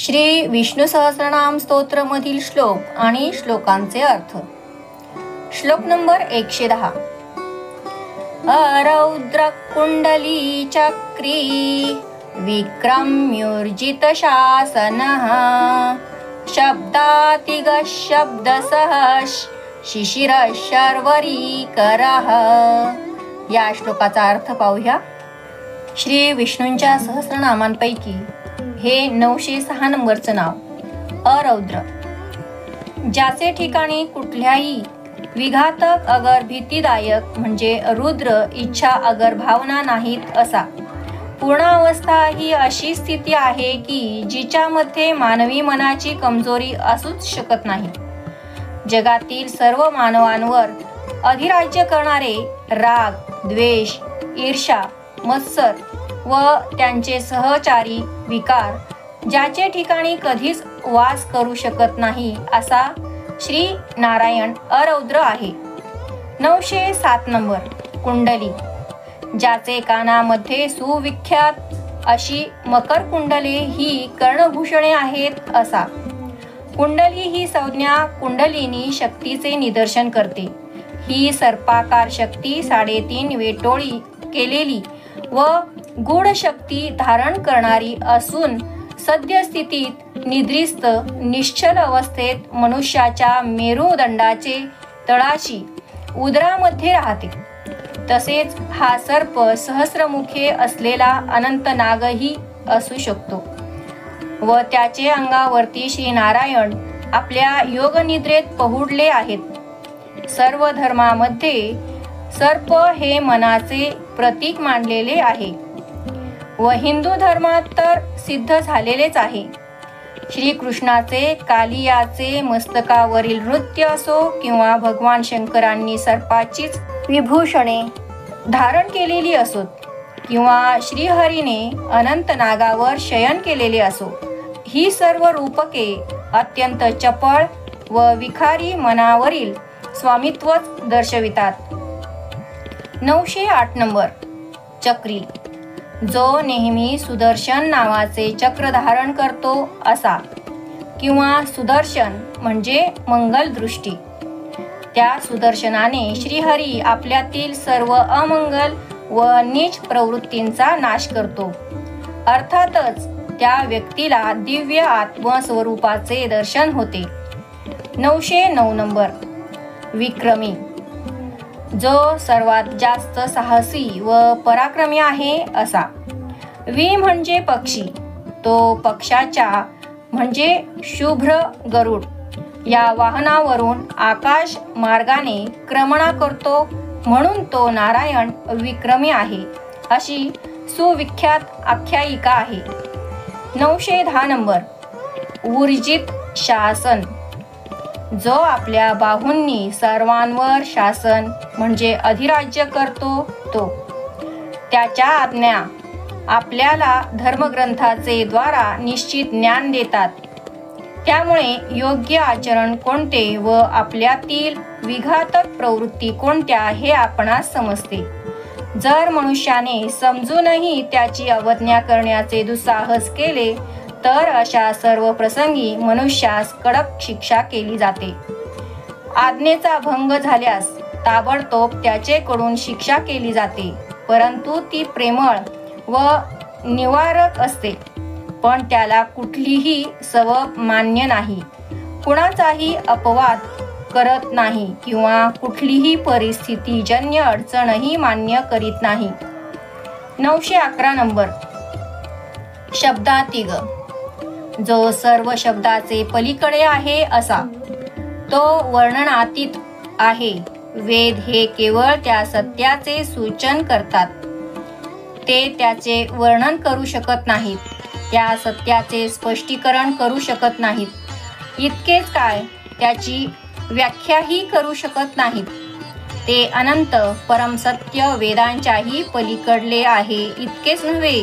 श्री विष्णू सहस्रनाम स्तोत्र मधील श्लोक आणि श्लोकांचे अर्थ. श्लोक नंबर 110. अरौद्र कुंडली चक्री विक्रम्योर्जित शासनः शब्दातिग शब्दसह शिशिर शर्वरीकरः. या श्लोकाचा अर्थ पाहूया. श्री विष्णूंच्या सहस्रनामांपैकी हे 906 नंबरचं नाव अरौद्र, ज्याचे ठिकाणी कुठल्याही विघातक अगर भीतीदायक म्हणजे रुद्र इच्छा अगर भावना नाहीत असा. पूर्णावस्था ही अशी स्थिती आहे की जिच्यामध्ये मानवी मनाची कमजोरी असूच शकत नाही. जगातील सर्व मानवांवर अधिराज्य करणारे राग, द्वेष, ईर्ष्या, मत्सर व त्यांचे सहचारी विकार ज्याचे ठिकाणी कधीच वास करू शकत नाही असा श्री नारायण अरौद्र आहे. 907 नंबर कुंडली, ज्याचे कानामध्ये सुविख्यात अशी मकर कुंडले ही कर्णभूषणे आहेत असा. कुंडली ही संज्ञा कुंडलिनी शक्तीचे निदर्शन करते. ही सर्पाकार शक्ती 3.5 वेटोळी केलेली व गूढ शक्ती धारण करणारी असून सद्यस्थितीत निद्रिस्त निश्चल अवस्थेत मनुष्याच्या मेरुदंडाचे तळाशी उदरामध्ये राहते. तसेच हा सर्प सहस्रमुखे असलेला अनंत नागही असू शकतो व त्याचे अंगावरती श्री नारायण आपल्या योगनिद्रेत पहुडले आहेत. सर्व धर्मामध्ये सर्प हे मनाचे प्रतीक मानलेले आहे व हिंदू धर्मात तर सिद्ध झालेलेच आहे. श्री कृष्णाचे कालियाचे मस्तकावरील नृत्य असो किंवा भगवान शंकरांनी सर्पाचीच विभूषणे धारण केलेली असोत किंवा श्रीहरीने अनंत नागावर शयन केलेले असो, ही सर्व रूपके अत्यंत चपळ व विखारी मनावरील स्वामित्वच दर्शवितात. 908 नंबर चक्री, जो नेहमी सुदर्शन नावाचे चक्र धारण करतो असा किंवा सुदर्शन म्हणजे मंगल दृष्टी. त्या सुदर्शनाने श्रीहरी आपल्यातील सर्व अमंगल व नीच प्रवृत्तींचा नाश करतो. अर्थातच त्या व्यक्तीला दिव्य आत्मस्वरूपाचे दर्शन होते. 909 नंबर विक्रमी, जो सर्वात जास्त साहसी व पराक्रमी आहे असा. वि म्हणजे पक्षी, तो पक्षाच्या म्हणजे शुभ्र गरुड या वाहनावरून आकाश मार्गाने क्रमणा करतो म्हणून तो नारायण विक्रमी आहे अशी सुविख्यात आख्यायिका आहे. 910 नंबर ऊर्जित शासन, जो आपल्या बाहूंनी सर्वांवर शासन म्हणजे अधिराज्य करतो तो. त्याच्या आज्ञा आपल्याला धर्मग्रंथाचे द्वारा निश्चित ज्ञान देतात. त्यामुळे योग्य आचरण कोणते व आपल्यातील विघातक प्रवृत्ती कोणत्या हे आपणास समजते. जर मनुष्याने समजूनही त्याची अवज्ञा करण्याचे दुस्साहस केले तर अशा सर्व प्रसंगी मनुष्यास कडक शिक्षा केली जाते. आज्ञेचा भंग झाल्यास ताबडतोब त्याचेकडून शिक्षा केली जाते, परंतु ती प्रेमळ व निवारक असते. पण त्याला कुठलीही सबब मान्य नाही, कुणाचाही अपवाद करत नाही किंवा कुठलीही परिस्थितीजन्य अडचणही मान्य करीत नाही. 911 नंबर शब्दातिग, जो सर्व शब्दाचे पलीकडे आहे असा. तो वर्णनातीत आहे. वेद हे केवळ त्या सत्याचे सूचन करतात, ते त्याचे वर्णन करू शकत नाहीत, त्या सत्याचे स्पष्टीकरण करू शकत नाहीत. इतकेच काय, त्याची व्याख्याही करू शकत नाहीत. ते अनंत परमसत्य वेदांच्याही पलीकडले आहे. इतकेच नव्हे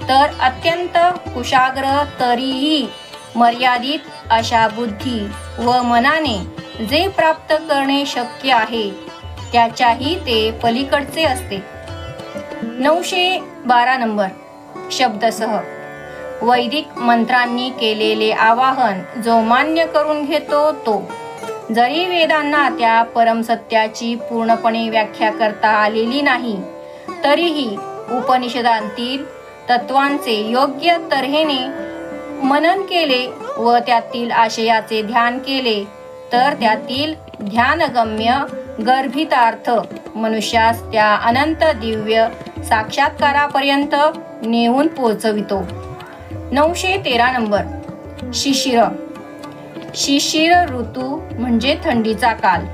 तर अत्यंत कुशाग्र तरीही मर्यादित अशा बुद्धी व मनाने जे प्राप्त करणे शक्य आहे त्याच्याही ते पलीकडचे असते. 912 नंबर शब्दसह, वैदिक मंत्रांनी केलेले आवाहन जो मान्य करून घेतो तो, जरी वेदांना त्या परमसत्याची पूर्णपणे व्याख्या करता आलेली नाही, तरीही उपनिषदांतील तत्वांचे योग्य तऱ्हेने मनन केले व त्यातील आशयाचे ध्यान केले तर त्यातील ध्यानगम्य गर्भितार्थ मनुष्यास त्या अनंत दिव्य साक्षात्कारापर्यंत नेऊन पोहोचवितो. 913 नंबर. शिशिर. शिशिर ऋतू म्हणजे थंडीचा काल.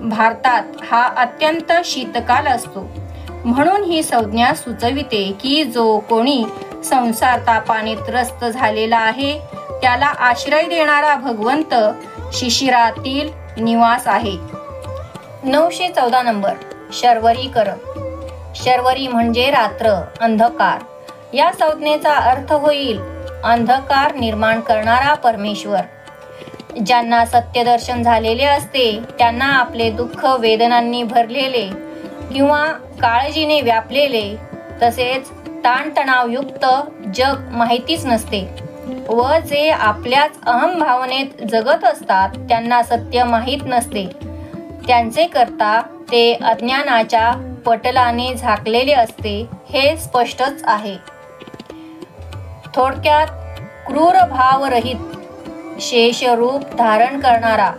भारतात हा अत्यंत शीतकाल असतो. म्हणून ही संज्ञा सुचविते की जो कोणी संसार तापाने त्रस्त झालेला आहे त्याला आश्रय देणारा भगवंत शिशिरातील निवास आहे. 914 नंबर. शर्वरीकर. शर्वरी म्हणजे रात्र, अंधकार. या संज्ञेचा अर्थ होईल अंधकार निर्माण करणारा परमेश्वर. ज्यांना सत्यदर्शन झालेले असते त्यांना आपले दुःख वेदनांनी भरलेले किंवा काळजीने व्यापलेले तसेच ताणतणावयुक्त जग माहितीच नसते व जे आपल्याच अहम भावनेत जगत असतात त्यांना सत्य माहीत नसते. त्यांचे करता ते अज्ञानाच्या पटलाने झाकलेले असते हे स्पष्टच आहे. थोडक्यात क्रूर भावरहित शेषरूप धारण करणारा,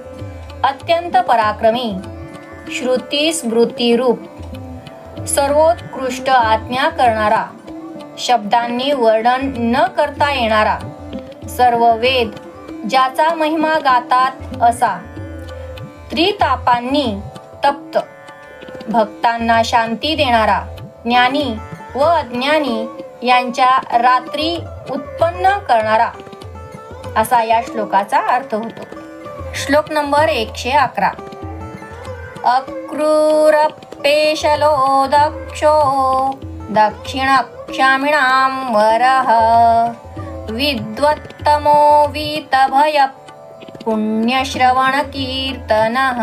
अत्यंत पराक्रमी, श्रुती स्मृती रूप, सर्वोत्कृष्ट आज्ञा करणारा, शब्दांनी वर्णन न करता येणारा, सर्व वेद ज्याचा महिमा गातात असा, त्रितापांनी तप्त, भक्तांना शांती देणारा, ज्ञानी व अज्ञानी यांच्या रात्री उत्पन्न करणारा असा या श्लोकाचा अर्थ होतो. श्लोक नंबर 111. अक्रूरपेशलो दक्षो दक्षिणक्षामिणां वरः विद्वत्तमो वीतभय पुण्यश्रवण कीर्तनः.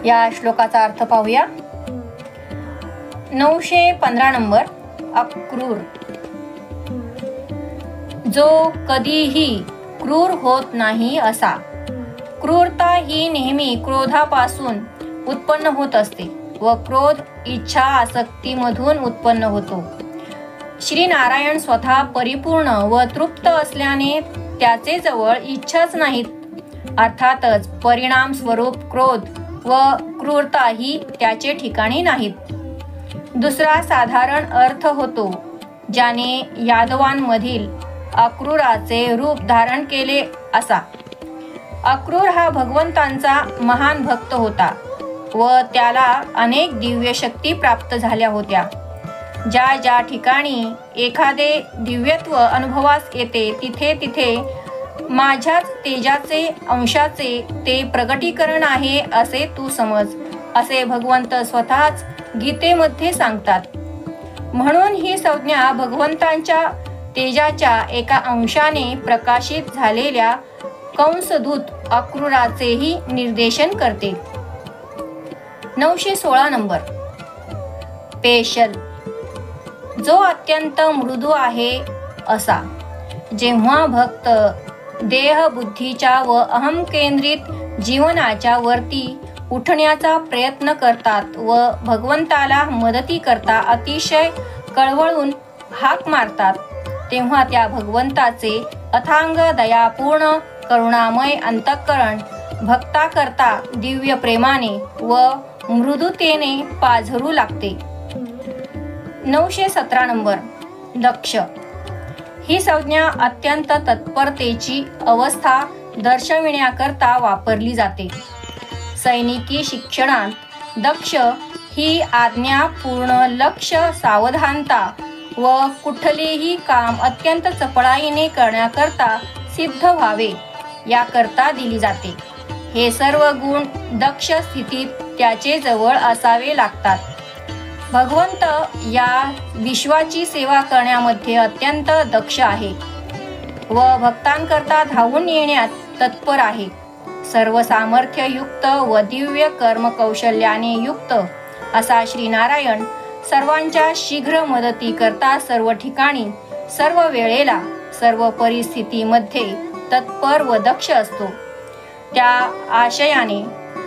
या श्लोकाचा अर्थ पाहूया. 915 नंबर. अक्रूर. जो कधीही क्रूर होत नाही असा. क्रूरता ही नेहमी क्रोधापासून उत्पन्न होत असते व क्रोध इच्छा आसक्तीमधून उत्पन्न होतो. श्री नारायण स्वतः परिपूर्ण व तृप्त असल्याने त्याचे जवळ इच्छाच नाहीत. अर्थातच परिणाम स्वरूप क्रोध व क्रूरता ही त्याचे ठिकाणी नाहीत. दुसरा साधारण अर्थ होतो ज्याने यादवांमधील अक्रूराचे रूप धारण केले असा. अक्रूर हा भगवंतांचा महान भक्त होता व त्याला अनेक दिव्य शक्ती प्राप्त झाल्या होत्या. ज्या ज्या ठिकाणी एखादे दिव्यत्व अनुभवास येते तिथे तिथे माझ्याच तेजाचे अंशाचे ते प्रगटीकरण आहे असे तू समज, असे भगवंत स्वतःच गीतेमध्ये सांगतात. म्हणून ही संज्ञा भगवंतांच्या तेजाच्या एका अंशाने प्रकाशित झालेल्या कंसदूत अक्रूराचेही निर्देशन करते. 916 नंबर. पेशल. जो अत्यंत मृदू आहे असा. जेव्हा भक्त देह बुद्धीच्या व अहम केंद्रित जीवनाच्या वरती उठण्याचा प्रयत्न करतात व भगवंताला मदती करता अतिशय कळवळून हाक मारतात तेव्हा त्या भगवंताचे अथांग दयापूर्ण करुणामय अंतःकरण भक्ताकरता दिव्य प्रेमाने व मृदुतेने पाझरू लागते. 917 नंबर. दक्ष. ही संज्ञा अत्यंत तत्परतेची अवस्था दर्शविण्याकरता वापरली जाते. सैनिकी शिक्षणात दक्ष ही आज्ञा पूर्ण लक्ष, सावधानता व कुठलेही काम अत्यंत चपळाईने करण्याकरता सिद्ध व्हावे याकरता दिली जाते. हे सर्व गुण दक्ष स्थितीत त्याचे जवळ असावे लागतात. भगवंत या विश्वाची सेवा करण्यामध्ये अत्यंत दक्ष आहे व भक्तांकरता धावून येण्यात तत्पर आहे. सर्व सामर्थ्ययुक्त व दिव्य कर्मकौशल्याने युक्त असा श्री नारायण सर्वांच्या शीघ्र मदती करता सर्व ठिकाणी सर्व वेळेला सर्व परिस्थितीमध्ये तत्पर व दक्ष असतो. त्या आशयाने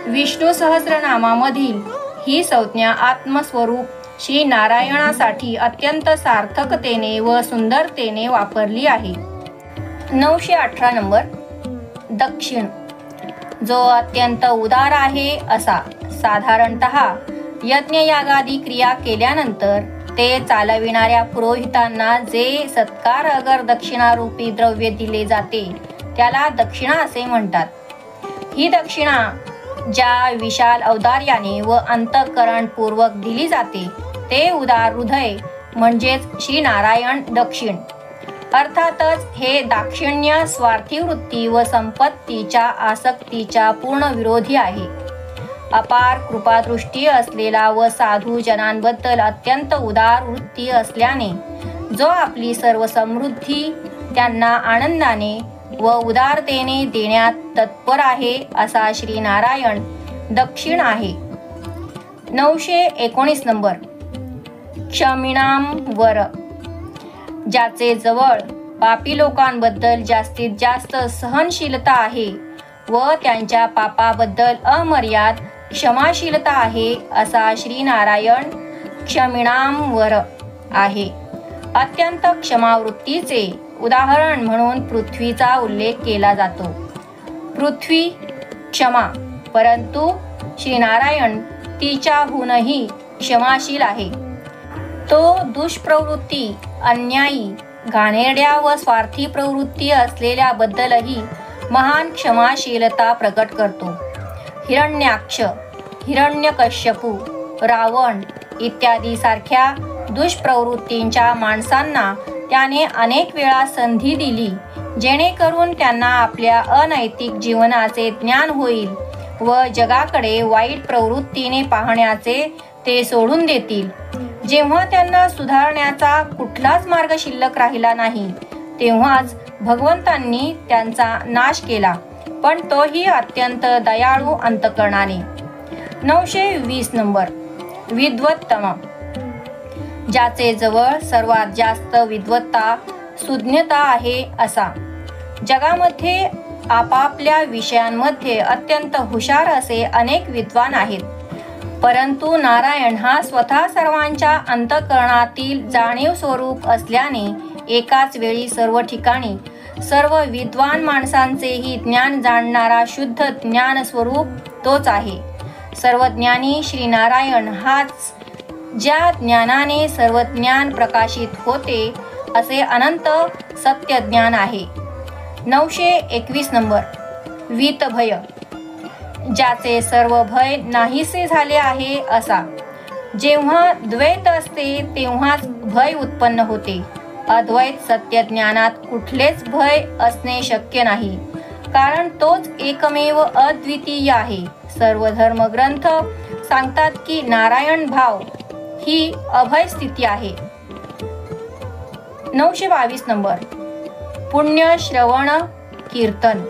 विष्णू सहस्रनामामधील ही संज्ञा आत्मस्वरूप श्री नारायणासाठी अत्यंत सार्थकतेने व सुंदरतेने वापरली आहे. 918 नंबर. दक्षिण, जो अत्यंत उदार आहे असा. साधारणतः यज्ञयागादी क्रिया केल्यानंतर ते चालविणाऱ्या पुरोहितांना जे सत्कार अगर दक्षिणारूपी द्रव्य दिले जाते त्याला दक्षिणा असे म्हणतात. ही दक्षिणा ज्या विशाल औदार्याने व अंतःकरणपूर्वक दिली जाते ते उदार हृदय म्हणजेच श्री नारायण दक्षिण. अर्थातच हे दाक्षिण्य स्वार्थी वृत्ती व संपत्तीच्या आसक्तीच्या पूर्ण विरोधी आहे. अपार कृपादृष्टी असलेला व साधू जनांबद्दल अत्यंत उदार वृत्ती असल्याने जो आपली सर्व समृद्धी त्यांना आनंदाने व उदारतेने देण्यात तत्पर आहे असा श्री नारायण दक्षिण आहे. 919 नंबर. क्षमिणाम वर, ज्याचे जवळ पापी लोकांबद्दल जास्तीत जास्त सहनशीलता आहे व त्यांच्या पापाबद्दल अमर्याद क्षमाशीलता आहे असा श्री नारायण क्षमिणाम वर आहे. अत्यंत क्षमावृत्तीचे उदाहरण म्हणून पृथ्वीचा उल्लेख केला जातो. पृथ्वी क्षमा, परंतु श्री नारायण तिच्याहूनही क्षमाशील आहे. तो दुष्प्रवृत्ती, अन्यायी, घाणेरड्या व स्वार्थी प्रवृत्ती असलेल्याबद्दलही महान क्षमाशीलता प्रकट करतो. हिरण्याक्ष, हिरण्यकश्यपू, रावण इत्यादी सारख्या दुष्प्रवृत्तींच्या माणसांना त्याने अनेक वेळा संधी दिली जेणेकरून त्यांना आपल्या अनैतिक जीवनाचे ज्ञान होईल व जगाकडे वाईट प्रवृत्तीने पाहण्याचे ते सोडून देतील. जेव्हा त्यांना सुधारण्याचा कुठलाच मार्ग शिल्लक राहिला नाही तेव्हाच भगवंतांनी त्यांचा नाश केला, पण तोही अत्यंत दयाळू अंतकरणाने. 920 नंबर. विद्वत्तम, ज्याचे जवळ सर्वात जास्त विद्वत्ता सुज्ञता आहे असा. जगामध्ये आपापल्या विषयांमध्ये अत्यंत हुशार असे अनेक विद्वान आहेत, परंतु नारायण हा स्वतः सर्वांच्या अंतःकरणातील जाणीव स्वरूप असल्याने एकाच वेळी सर्व ठिकाणी सर्व विद्वान माणसांचेही ज्ञान जाणणारा शुद्ध ज्ञान स्वरूप तोच आहे. सर्वज्ञानी श्री नारायण हाच ज्या ज्ञानाने सर्व ज्ञान प्रकाशित होते असे अनंत सत्य ज्ञान आहे. 921 नंबर. वीतभय, ज्याचे सर्व भय नाहीसे झाले आहे असा. जेव्हा द्वैत असते तेव्हाच भय उत्पन्न होते. अद्वैत सत्य ज्ञानात कुठलेच भय असणे शक्य नाही, कारण तोच एकमेव अद्वितीय आहे. सर्व धर्मग्रंथ सांगतात की नारायण भाव ही अभय स्थिती आहे. 922 नंबर. पुण्य श्रवण कीर्तन,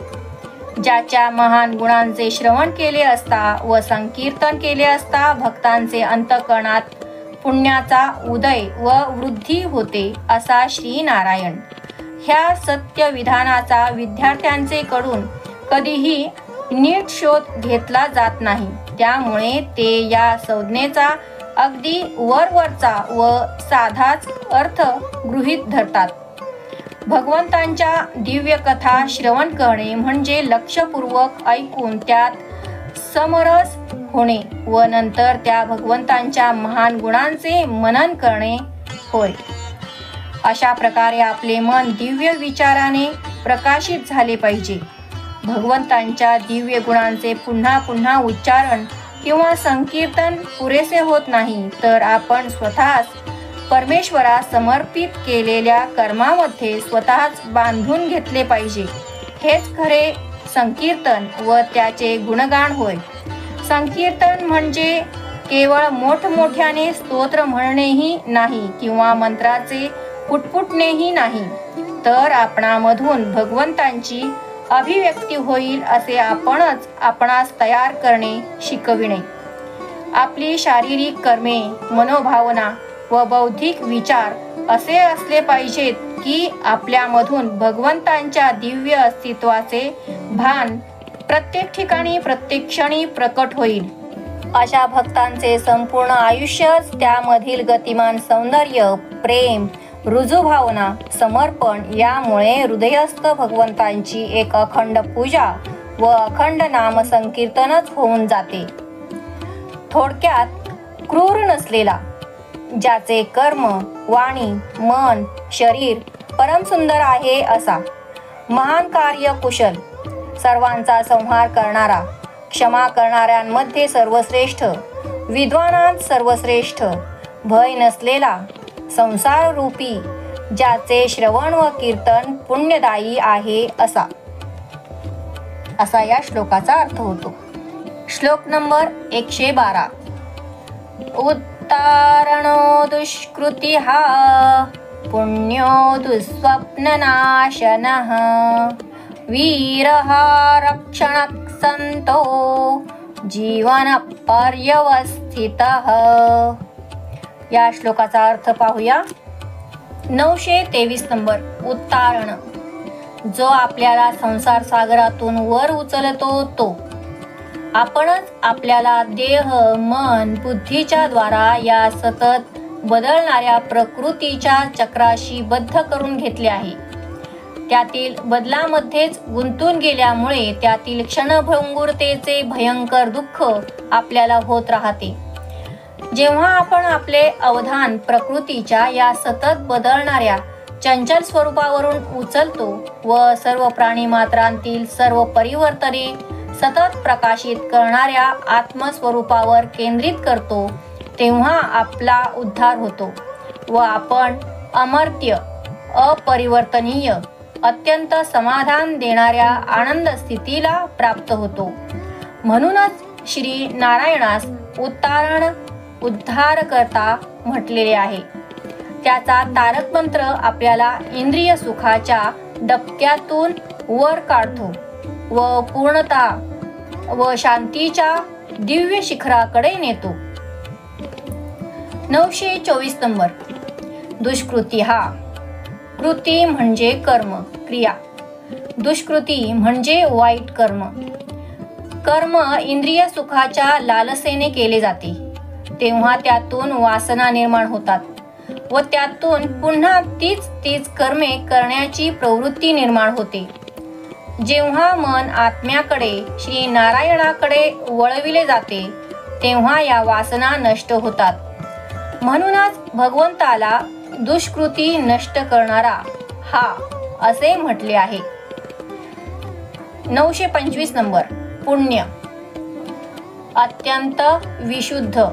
ज्याच्या महान गुणांचे श्रवण केले असता व संकीर्तन केले असता भक्तांचे अंतःकरणात पुण्याचा उदय व वृद्धी होते असा श्री नारायण. ह्या सत्य विधानाचा विद्यार्थ्यांचे कडून कधीही नीट शोध घेतला जात नाही, त्यामुळे ते या संज्ञेचा अगदी वरवरचा व साधाच अर्थ गृहीत धरतात. भगवंतांच्या दिव्य कथा श्रवण करणे म्हणजे लक्षपूर्वक ऐकून त्यात समरस होणे व नंतर त्या भगवंतांच्या महान गुणांचे मनन करणे होय. अशा प्रकारे आपले मन दिव्य विचाराने प्रकाशित झाले पाहिजे. भगवंतांच्या दिव्य गुणांचे पुन्हा पुन्हा उच्चारण किंवा संकीर्तन पुरेसे होत नाही, तर आपण स्वतःच परमेश्वरास समर्पित केलेल्या कर्मामध्ये स्वतःच बांधून घेतले पाहिजे. हेच खरे संकीर्तन व त्याचे गुणगान होय. संकीर्तन म्हणजे केवळ मोठमोठ्याने स्तोत्र म्हणणेही नाही किंवा मंत्राचे पुटपुटणेही नाही, तर आपणामधून भगवंतांची अभिव्यक्ती होईल असे आपणच आपणास तयार करणे शिकविणे. आपली शारीरिक कर्मे, मनोभावना व बौद्धिक विचार असे असले पाहिजेत की आपल्यामधून भगवंतांच्या दिव्य अस्तित्वाचे भान प्रत्येक ठिकाणी प्रत्येक क्षणी प्रकट होईल. अशा भक्तांचे संपूर्ण आयुष्यच त्यामधील गतिमान सौंदर्य, प्रेम, रुजू भावना, समर्पण यामुळे हृदयस्थ भगवंतांची एक अखंड पूजा व अखंड नाम संकीर्तनच होऊन जाते. थोडक्यात क्रूर नसलेला, ज्याचे कर्म, वाणी, मन, शरीर परम सुंदर आहे असा, महान कार्य कुशल, सर्वांचा संहार करणारा, क्षमा करणाऱ्यांमध्ये सर्वश्रेष्ठ, विद्वानांत सर्वश्रेष्ठ, भय नसलेला, संसार रूपी, ज्याचे श्रवण व कीर्तन पुण्यदायी आहे असा या श्लोकाचा अर्थ होतो. श्लोक नंबर 112. उत्तारणो दुष्कृतिः पुण्यो दुःस्वप्ननाशनः वीरः रक्षणः संतो जीवन पर्यवस्थितः. या श्लोकाचा अर्थ पाहूया. 923 नंबर. उत्तारण, जो आपल्याला संसार सागरातून वर उचलतो तो. आपणच आपल्याला देह, मन, बुद्धीच्या द्वारा या सतत बदलणाऱ्या प्रकृतीच्या चक्राशी बद्ध करून घेतले आहे. त्यातील बदलामध्येच गुंतून गेल्यामुळे त्यातील क्षणभंगुरतेचे भयंकर दुःख आपल्याला होत राहते. जेव्हा आपण आपले अवधान प्रकृतीच्या या सतत बदलणाऱ्या चंचल स्वरूपावरून उचलतो व सर्व प्राणीमात्रांतील सर्व परिवर्तने सतत प्रकाशित करणाऱ्या आत्मस्वरूपावर केंद्रित करतो, तेव्हा आपला उद्धार होतो व आपण अमर्त्य, अपरिवर्तनीय, अत्यंत समाधान देणाऱ्या आनंद स्थितीला प्राप्त होतो. म्हणूनच श्री नारायणास उत्तारण, उद्धारकर्ता म्हटलेले आहे. त्याचा तारक मंत्र आपल्याला इंद्रिय सुखाच्या डबक्यातून वर काढतो व पूर्णता व शांतीच्या दिव्य शिखराकडे नेतो. 924 नंबर. दुष्कृती हा. कृती म्हणजे कर्म, क्रिया. दुष्कृती म्हणजे वाईट कर्म. कर्म इंद्रिय सुखाच्या लालसेने केले जाते, तेव्हा त्यातून वासना निर्माण होतात व त्यातून पुन्हा तीच कर्मे करण्याची प्रवृत्ती निर्माण होते. जेव्हा मन आत्म्याकडे, श्री नारायणाकडे वळविले जाते, तेव्हा या वासना नष्ट होतात. म्हणूनच भगवंताला दुष्कृती नष्ट करणारा हा असे म्हटले आहे. 925 नंबर. पुण्य. अत्यंत विशुद्ध,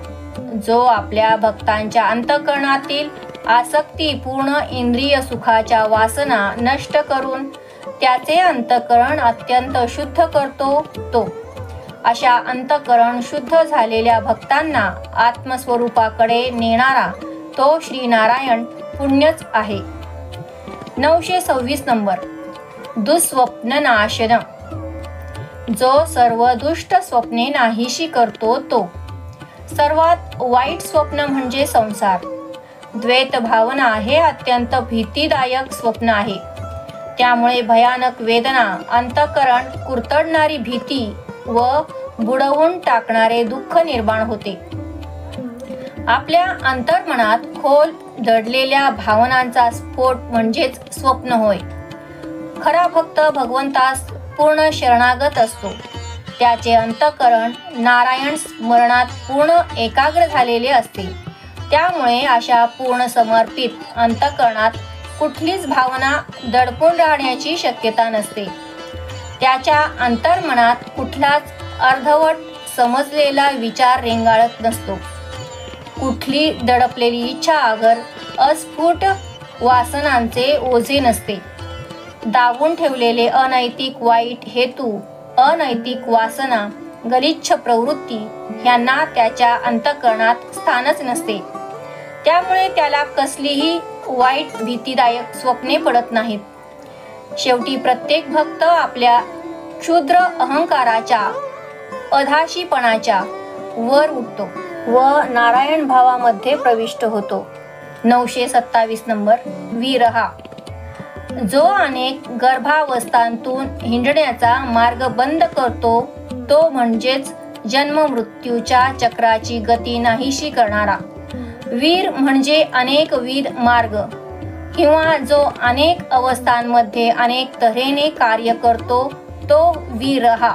जो आपल्या भक्तांच्या अंतःकरणातील आसक्तीपूर्ण इंद्रिय सुखाच्या वासना नष्ट करून त्याचे अंतःकरण अत्यंत शुद्ध करतो तो. अशा अंतःकरण शुद्ध झालेल्या भक्तांना आत्मस्वरूपाकडे नेणारा तो श्री नारायण पुण्यच आहे. 926 नंबर. दुःस्वप्ननाशन, जो सर्व दुष्ट स्वप्ने नाहीशी करतो तो. सर्वात वाईट स्वप्न म्हणजे संसार. द्वैत भावना हे अत्यंत भीतीदायक स्वप्न आहे. त्यामुळे भयानक वेदना, अंतःकरण कुरतडणारी भीती व बुडवून टाकणारे दुःख निर्माण होते. आपल्या अंतर्मनात खोल दडलेल्या भावनांचा स्फोट म्हणजेच स्वप्न होय. खरा भक्त भगवंतास पूर्ण शरणागत असतो. त्याचे अंतःकरण नारायण स्मरणात पूर्ण एकाग्र झालेले असते. त्यामुळे अशा पूर्ण समर्पित अंतःकरणात कुठलीच भावना दडपून राहण्याची शक्यता नसते. त्याच्या अंतर्मनात कुठलाच अर्धवट समजलेला विचार रेंगाळत नसतो. कुठली दडपलेली इच्छा अगर अस्फुट वासनांचे ओझे नसते. दाबून ठेवलेले अनैतिक वाईट हेतू, अनैतिक वासना, गलिच्छ प्रवृत्ती ह्यांना त्याच्या अंतःकरणात स्थानच नसते. त्यामुळे त्याला कसलीही वाईट भीतीदायक स्वप्ने पडत नाहीत. शेवटी प्रत्येक भक्त आपल्या क्षुद्र अहंकाराच्या, अधाशीपणाच्या वर उठतो व नारायण भावामध्ये प्रविष्ट होतो. 927 नंबर, विरहा. जो अनेक गर्भावस्थांतून हिंडण्याचा मार्ग बंद करतो तो म्हणजेच जन्म मृत्यूच्या चक्राची गती नाहीशी करणारा. वीर म्हणजे अनेक विध मार्ग किंवा जो अनेक अवस्थांमध्ये अनेक तऱ्हेने कार्य करतो तो विरहा.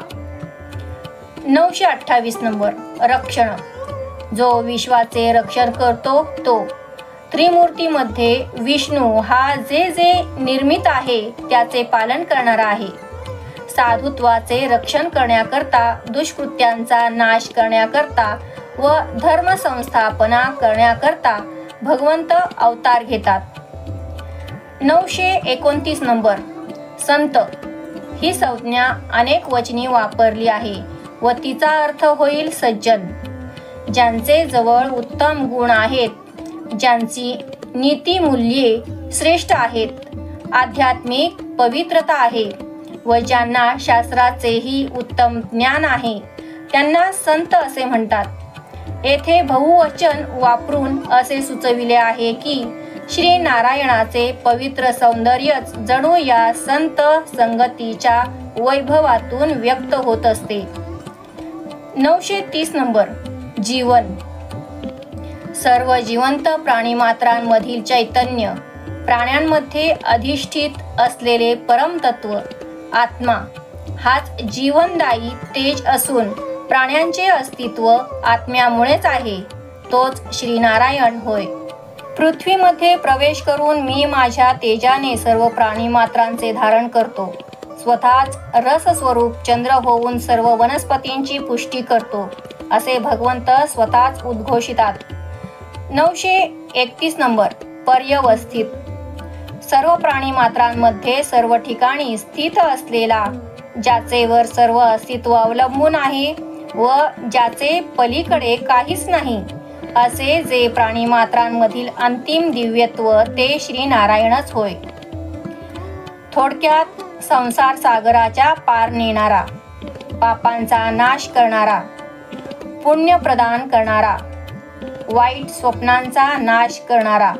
928 नंबर, रक्षण. जो विश्वाचे रक्षण करतो तो. त्रिमूर्तीमध्ये विष्णू हा जे जे निर्मित आहे त्याचे पालन करणारा आहे. साधुत्वाचे रक्षण करण्याकरता, दुष्कृत्यांचा नाश करण्याकरता व धर्म संस्थापना करण्याकरता भगवंत अवतार घेतात. 929 नंबर, संत. ही संज्ञा अनेक वचनी वापरली आहे व तिचा अर्थ होईल सज्जन. ज्यांचे जवळ उत्तम गुण आहेत, ज्यांची नीतिमूल्ये श्रेष्ठ आहेत, आध्यात्मिक पवित्रता आहे व ज्यांना शास्त्राचेही उत्तम ज्ञान आहे त्यांना संत असे म्हणतात. येथे बहुवचन वापरून असे सुचविले आहे की श्री नारायणाचे पवित्र सौंदर्यच जणू या संत संगतीच्या वैभवातून व्यक्त होत असते. 930 नंबर, जीवन. सर्व जिवंत प्राणीमात्रांमधील चैतन्य, प्राण्यांमध्ये अधिष्ठित असलेले परमतत्व आत्मा हाच जीवनदायी तेज असून प्राण्यांचे अस्तित्व आत्म्यामुळेच आहे. तोच श्रीनारायण होय. पृथ्वीमध्ये प्रवेश करून मी माझ्या तेजाने सर्व प्राणीमात्रांचे धारण करतो. स्वतःच रसस्वरूप चंद्र होऊन सर्व वनस्पतींची पुष्टी करतो असे भगवंत स्वतःच उद्घोषितात. 931 नंबर, पर्यवस्थित. सर्व प्राणीमात्रांमध्ये सर्व ठिकाणी स्थित असलेला, ज्याचेवर सर्व अस्तित्व अवलंबून आहे व ज्याचे पलीकडे काहीच नाही असे जे प्राणीमात्रांमधील अंतिम दिव्यत्व ते श्री नारायणच होय. थोडक्यात संसार सागराच्या पार नेणारा, पापांचा नाश करणारा, पुण्य प्रदान करणारा, वाईट स्वप्नांचा नाश करणारा,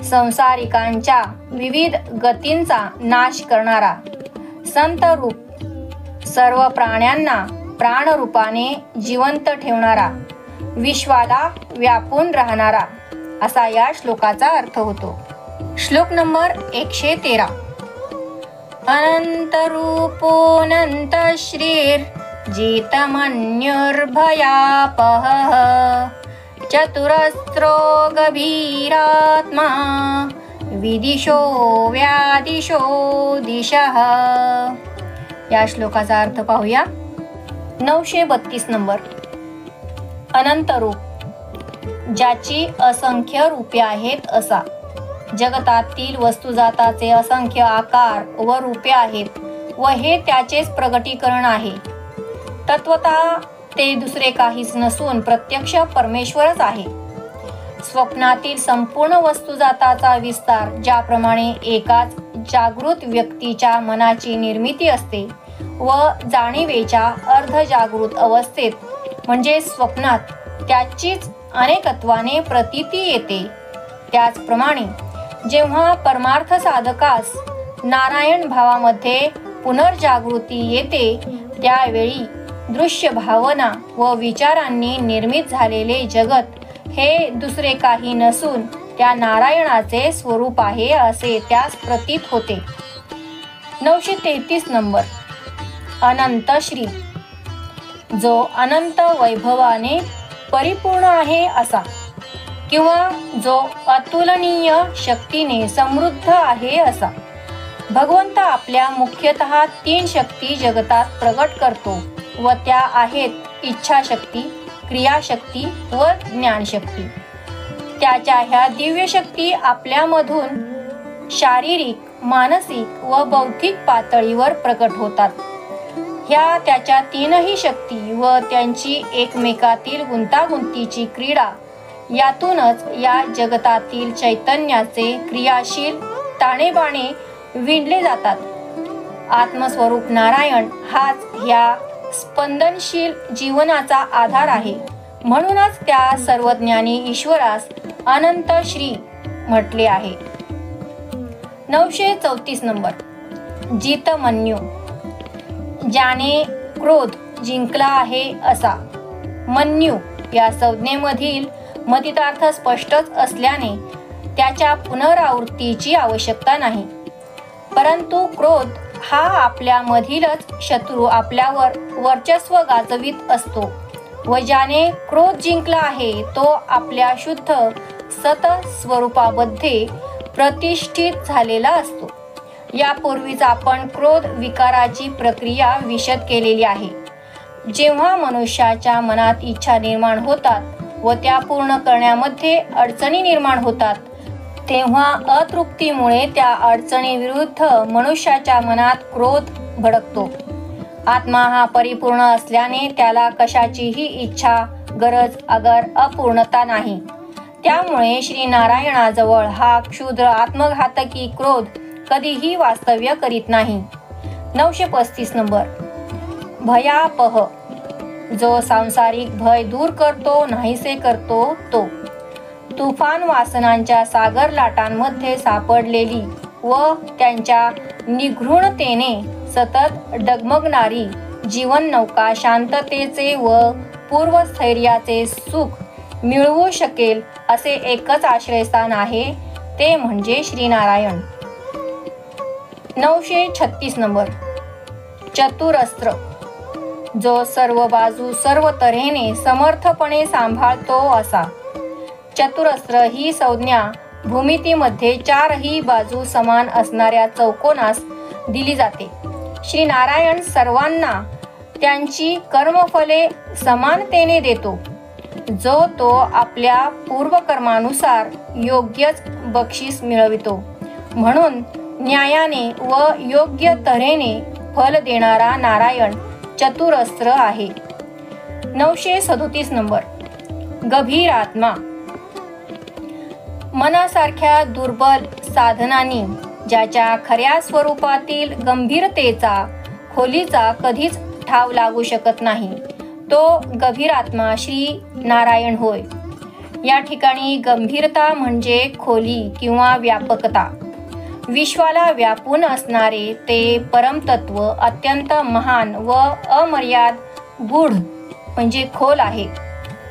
संसारिकांच्या विविध गतींचा नाश करणारा, संत रूप, सर्व प्राण्यांना प्राणरूपाने जिवंत ठेवणारा, विश्वाला व्यापून राहणारा असा या श्लोकाचा अर्थ होतो. श्लोक नंबर 113. अनंतरूपोऽनंत श्रीर्जितमन्युर्भयापहः चतुरस्रो गभीरात्मा विदिशो व्यादिशो दिशः. या श्लोकाचा अर्थ पाहूया. 932 नंबर, अनंत रूप. ज्याची असंख्य रूपे आहेत असा. जगतातील वस्तुजाताचे असंख्य आकार व रूपे आहेत व हे त्याचेच प्रगटीकरण आहे. तत्वतः ते दुसरे काहीच नसून प्रत्यक्ष परमेश्वरच आहे. स्वप्नातील संपूर्ण वस्तुजाताचा विस्तार ज्याप्रमाणे एकाच जागृत व्यक्तीच्या मनाची निर्मिती असते व जाणीवेच्या अर्धजागृत अवस्थेत म्हणजे स्वप्नात त्याचीच अनेकत्वाने प्रतीती येते, त्याचप्रमाणे जेव्हा परमार्थ साधकास नारायण भावामध्ये पुनर्जागृती येते त्यावेळी दृश्य भावना व विचारांनी निर्मित झालेले जगत हे दुसरे काही नसून त्या नारायणाचे स्वरूप आहे असे त्यास प्रतीत होते. 933 नंबर, अनंत श्री. जो अनंत वैभवाने परिपूर्ण आहे असा किंवा जो अतुलनीय शक्तीने समृद्ध आहे असा. भगवंत आपल्या मुख्यतः 3 शक्ती जगतात प्रगट करतो व त्या आहेत इच्छाशक्ती, क्रियाशक्ती व ज्ञानशक्ती. त्याच्या ह्या दिव्य शक्ती आपल्यामधून शारीरिक, मानसिक व बौद्धिक पातळीवर प्रकट होतात. ह्या त्याच्या 3ही शक्ती व त्यांची एकमेकातील गुंतागुंतीची क्रीडा यातूनच या जगतातील चैतन्याचे क्रियाशील ताणेबाणे विणले जातात. आत्मस्वरूप नारायण हाच ह्या स्पंदनशील जीवनाचा आधार आहे. म्हणूनच त्या सर्वज्ञानी ईश्वरास अनंत श्री म्हटले आहे. 934 नंबर. जितमन्यू, ज्याने क्रोध जिंकला आहे असा. मन्यू या संज्ञेमधील मतितार्थ स्पष्टच असल्याने त्याच्या पुनरावृत्तीची आवश्यकता नाही. परंतु क्रोध हा आपल्यामधीलच शत्रू आपल्यावर वर्चस्व गाजवीत असतो व ज्याने क्रोध जिंकला आहे तो आपल्या शुद्ध सत स्वरूपामध्ये प्रतिष्ठित झालेला असतो. यापूर्वीच आपण क्रोध विकाराची प्रक्रिया विशद केलेली आहे. जेव्हा मनुष्याच्या मनात इच्छा निर्माण होतात व त्या पूर्ण करण्यामध्ये अडचणी निर्माण होतात तेव्हा अतृप्तीमुळे त्या अडचणीविरुद्ध मनुष्याच्या मनात क्रोध भडकतो. आत्मा हा परिपूर्ण असल्याने त्याला कशाचीही इच्छा गरज अगर अपूर्णता नाही. त्यामुळे श्री नारायणाजवळ हा क्षुद्र आत्मघातकी क्रोध कधीही वास्तव्य करीत नाही. 935 नंबर. भयापह, जो सांसारिक भय दूर करतो नाहीसे करतो तो. तुफान वासनांच्या सागर लाटांमध्ये सापडलेली व त्यांच्या निघृणतेने सतत डगमगणारी जीवन नौका शांततेचे व पूर्वस्थैर्याचे सुख मिळवू शकेल असे एकच आश्रयस्थान आहे, ते म्हणजे श्रीनारायण. 936 नंबर. चतुरस्त्र, जो सर्व बाजू सर्व तऱ्हेने समर्थपणे सांभाळतो असा. चतुरस्त्र ही संज्ञा भूमितीमध्ये चारही बाजू समान असणाऱ्या चौकोनास दिली जाते. श्री नारायण सर्वांना त्यांची कर्मफले समानतेने देतो. जो तो आपल्या पूर्वकर्मानुसार योग्यच बक्षीस मिळवितो. म्हणून न्यायाने व योग्य तऱ्हेने फल देणारा नारायण चतुरस्त्र आहे. 937 नंबर. गभीर आत्मा, मनासारख्या दुर्बल साधनांनी ज्याच्या खऱ्या स्वरूपातील गंभीरतेचा खोलीचा कधीच ठाव लागू शकत नाही तो गभीर आत्मा श्री नारायण होय. या ठिकाणी गंभीरता म्हणजे खोली किंवा व्यापकता. विश्वाला व्यापून असणारे ते परमतत्व अत्यंत महान व अमर्याद गूढ म्हणजे खोल आहे.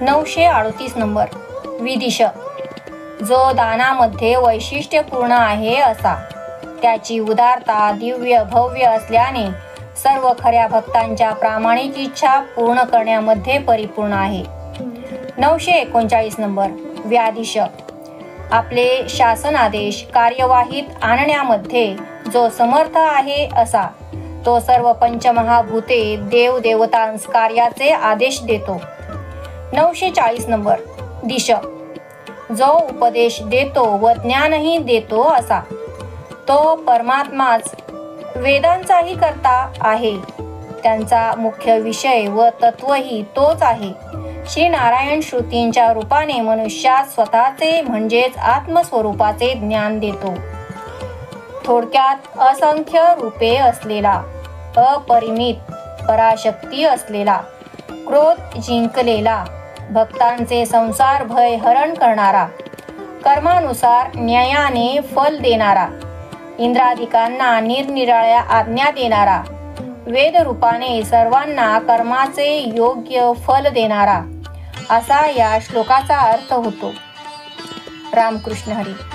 938 नंबर. विदिश, जो दानामध्ये वैशिष्ट्यपूर्ण आहे असा. त्याची उदारता दिव्य भव्य असल्याने सर्व खऱ्या भक्तांच्या प्रामाणिक इच्छा पूर्ण करण्यामध्ये परिपूर्ण आहे. 939 नंबर. व्याधीश, आपले शासनादेश कार्यवाहीत आणण्यामध्ये जो समर्थ आहे असा. तो सर्व पंचमहाभूते देव देवतांस कार्याचे आदेश देतो. 940 नंबर. दिश, जो उपदेश देतो व ज्ञानही देतो असा. तो परमात्माच वेदांचाही कर्ता आहे. त्यांचा मुख्य विषय व तत्वही तोच आहे. श्री नारायण श्रुतींच्या रूपाने मनुष्यात स्वतःचे म्हणजेच आत्मस्वरूपाचे ज्ञान देतो. थोडक्यात असंख्य रूपे असलेला, अपरिमित पराशक्ती असलेला, क्रोध जिंकलेला, भक्तांचे संसार भय हरण करणारा, कर्मानुसार न्यायाने फल देणारा, इंद्रादिकांना निरनिराळ्या आज्ञा देणारा, वेद रूपाने सर्वांना कर्माचे योग्य फल देणारा असा या श्लोकाचा अर्थ होतो. रामकृष्ण हरी.